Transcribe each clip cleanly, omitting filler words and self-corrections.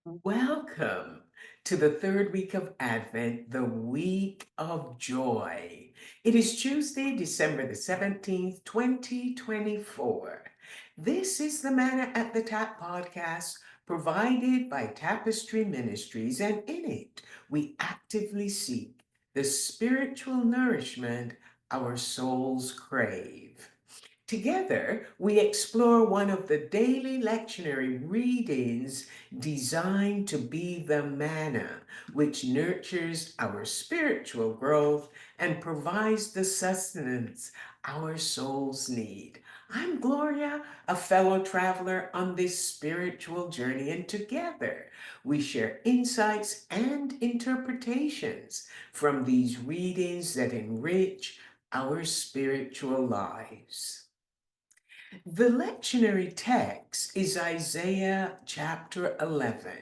Welcome to the third week of Advent, the week of joy. It is Tuesday, December the 17th, 2024. This is the Manna at the Tap podcast provided by Tapestry Ministries, and in it we actively seek the spiritual nourishment our souls crave. Together, we explore one of the daily lectionary readings designed to be the manna, which nurtures our spiritual growth and provides the sustenance our souls need. I'm Gloria, a fellow traveler on this spiritual journey, and together we share insights and interpretations from these readings that enrich our spiritual lives. The lectionary text is Isaiah chapter 11,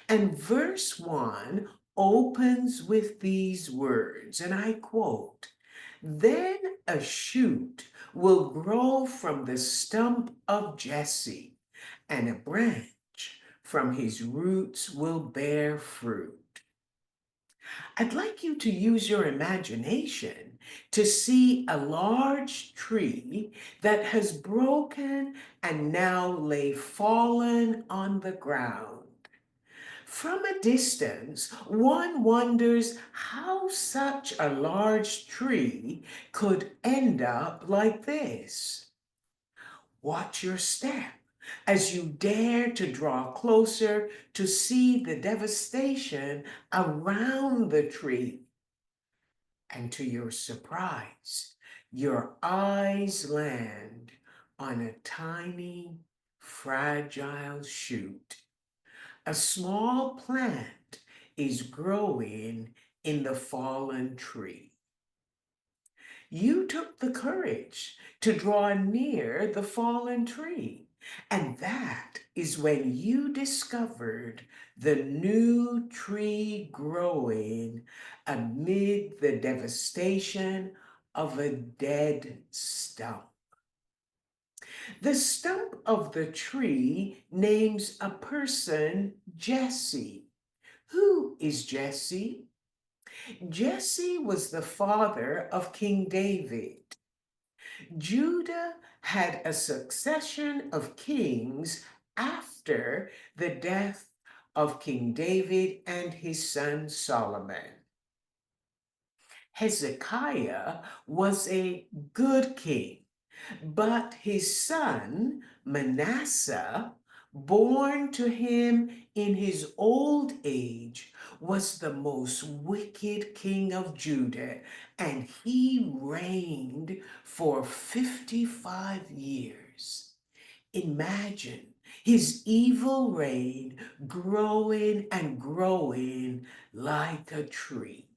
and verse 1 opens with these words, and I quote, "Then a shoot will grow from the stump of Jesse, and a branch from his roots will bear fruit." I'd like you to use your imagination to see a large tree that has broken and now lay fallen on the ground. From a distance, one wonders how such a large tree could end up like this. Watch your step as you dare to draw closer to see the devastation around the tree. And to your surprise, your eyes land on a tiny, fragile shoot. A small plant is growing in the fallen tree. You took the courage to draw near the fallen tree. And that is when you discovered the new tree growing amid the devastation of a dead stump. The stump of the tree names a person Jesse. Who is Jesse? Jesse was the father of King David. Judah had a succession of kings after the death of King David and his son Solomon. Hezekiah was a good king, but his son Manasseh, born to him in his old age, was the most wicked king of Judah, and he reigned for 55 years. Imagine his evil reign growing and growing like a tree.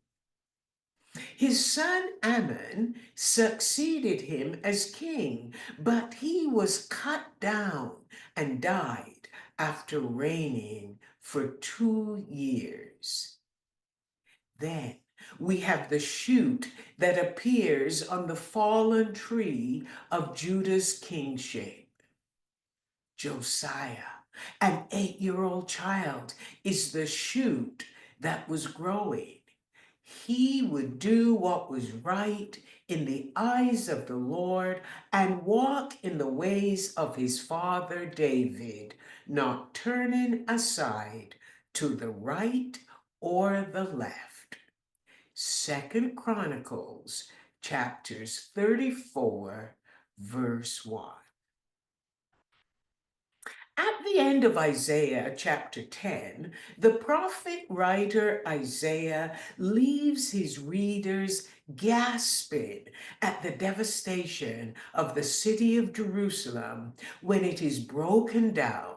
His son Ammon succeeded him as king, but he was cut down and died after reigning for 2 years. Then we have the shoot that appears on the fallen tree of Judah's kingship. Josiah, an 8-year-old child, is the shoot that was growing. He would do what was right in the eyes of the Lord and walk in the ways of his father David, not turning aside to the right or the left. Second Chronicles chapters 34, verse 1. At the end of Isaiah chapter 10, the prophet writer Isaiah leaves his readers gasping at the devastation of the city of Jerusalem when it is broken down.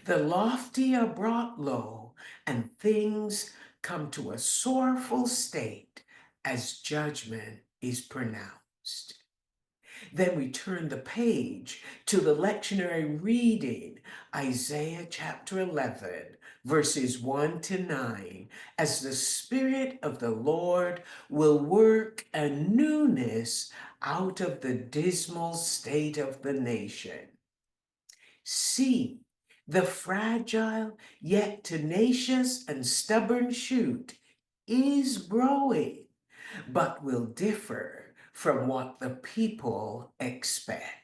The lofty are brought low, and things come to a sorrowful state as judgment is pronounced. Then we turn the page to the lectionary reading, Isaiah chapter 11, verses 1 to 9, as the Spirit of the Lord will work a newness out of the dismal state of the nation. See, The fragile yet tenacious and stubborn shoot is growing, but will differ from what the people expect.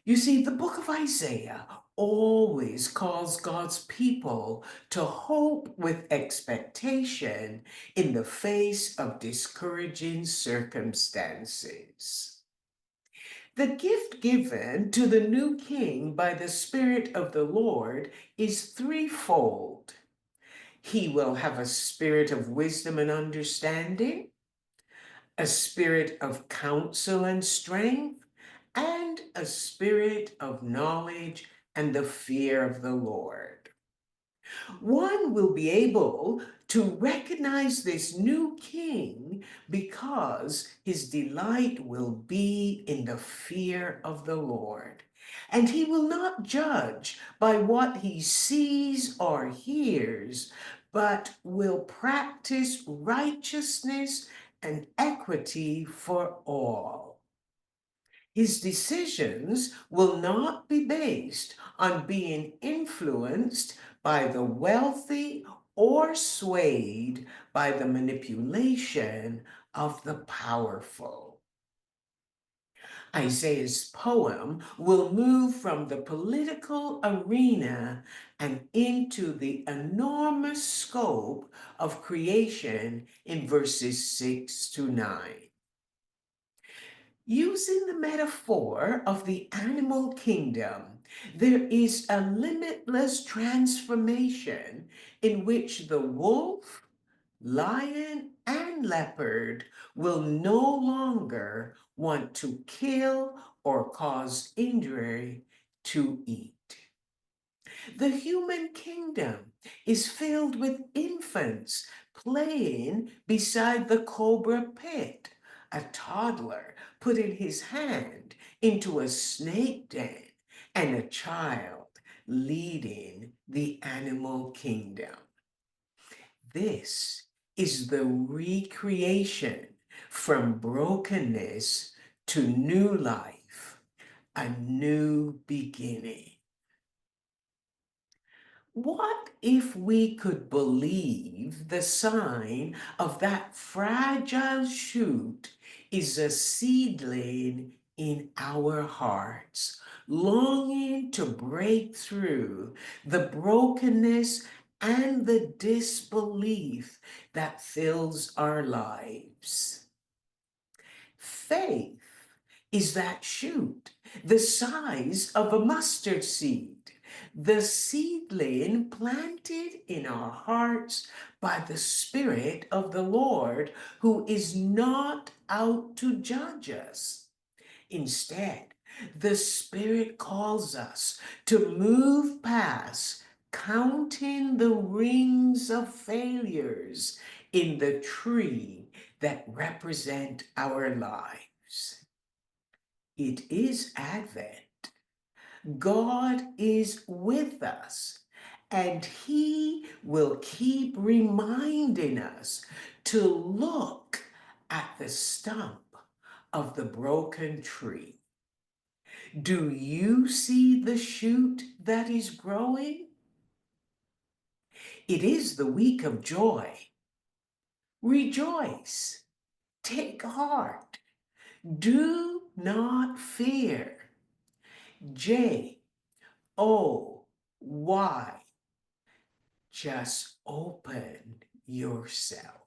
You see, the book of Isaiah always calls God's people to hope with expectation in the face of discouraging circumstances. The gift given to the new king by the Spirit of the Lord is threefold. He will have a spirit of wisdom and understanding, a spirit of counsel and strength, and a spirit of knowledge and the fear of the Lord. One will be able to recognize this new king because his delight will be in the fear of the Lord. And he will not judge by what he sees or hears, but will practice righteousness and equity for all. His decisions will not be based on being influenced by the wealthy or swayed by the manipulation of the powerful. Isaiah's poem will move from the political arena and into the enormous scope of creation in verses 6 to 9. Using the metaphor of the animal kingdom, there is a limitless transformation in which the wolf, lion, and leopard will no longer want to kill or cause injury to eat. The human kingdom is filled with infants playing beside the cobra pit, a toddler putting his hand into a snake den, and a child leading the animal kingdom. This is the recreation from brokenness to new life, a new beginning. What if we could believe the sign of that fragile shoot is a seedling in our hearts, longing to break through the brokenness and the disbelief that fills our lives? Faith is that shoot, the size of a mustard seed, the seedling planted in our hearts by the Spirit of the Lord, who is not out to judge us. Instead, the Spirit calls us to move past counting the rings of failures in the tree that represent our lives. It is Advent. God is with us, and He will keep reminding us to look at the stump of the broken tree. Do you see the shoot that is growing? It is the week of joy. Rejoice. Take heart. Do not fear. Joy. Just open yourself.